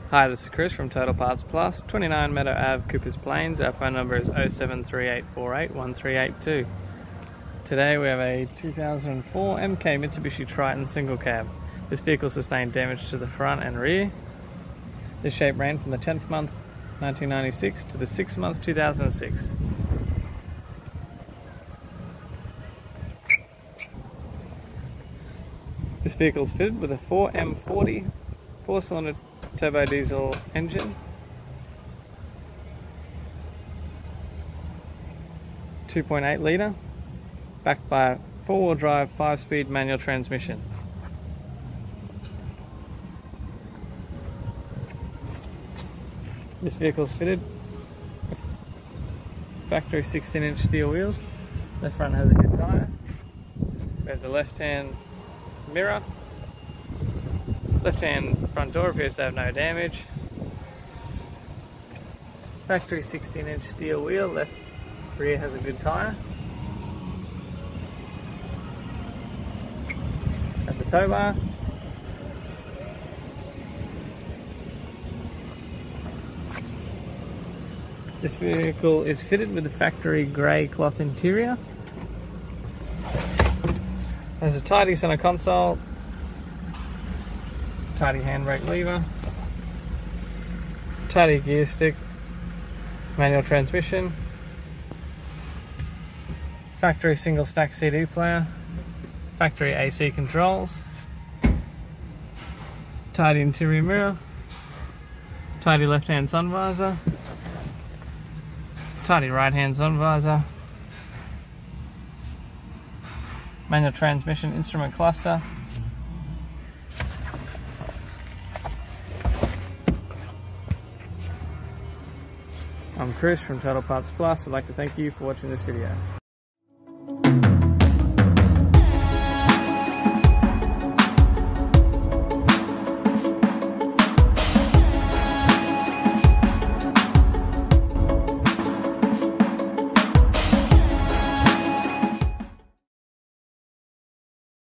Hi, this is Chris from Total Parts Plus, 29 Meadow Ave, Coopers Plains. Our phone number is 0738481382. Today we have a 2004 MK Mitsubishi Triton single cab. This vehicle sustained damage to the front and rear. This shape ran from the 10th month 1996 to the 6th month 2006. This vehicle is fitted with a 4M40 4-cylinder turbo diesel engine, 2.8 litre, backed by a 4-wheel drive 5-speed manual transmission. This vehicle is fitted with factory 16-inch steel wheels. The front has a good tyre. We have the left-hand mirror. Left-hand front door appears to have no damage. Factory 16-inch steel wheel. Left rear has a good tyre. At the tow bar. This vehicle is fitted with a factory grey cloth interior. There's a tidy center console, tidy handbrake lever, tidy gear stick, manual transmission, factory single stack CD player, factory AC controls, tidy interior mirror, tidy left hand sun visor, tidy right hand sun visor, manual transmission instrument cluster, I'm Chris from Total Parts Plus. I'd like to thank you for watching this video.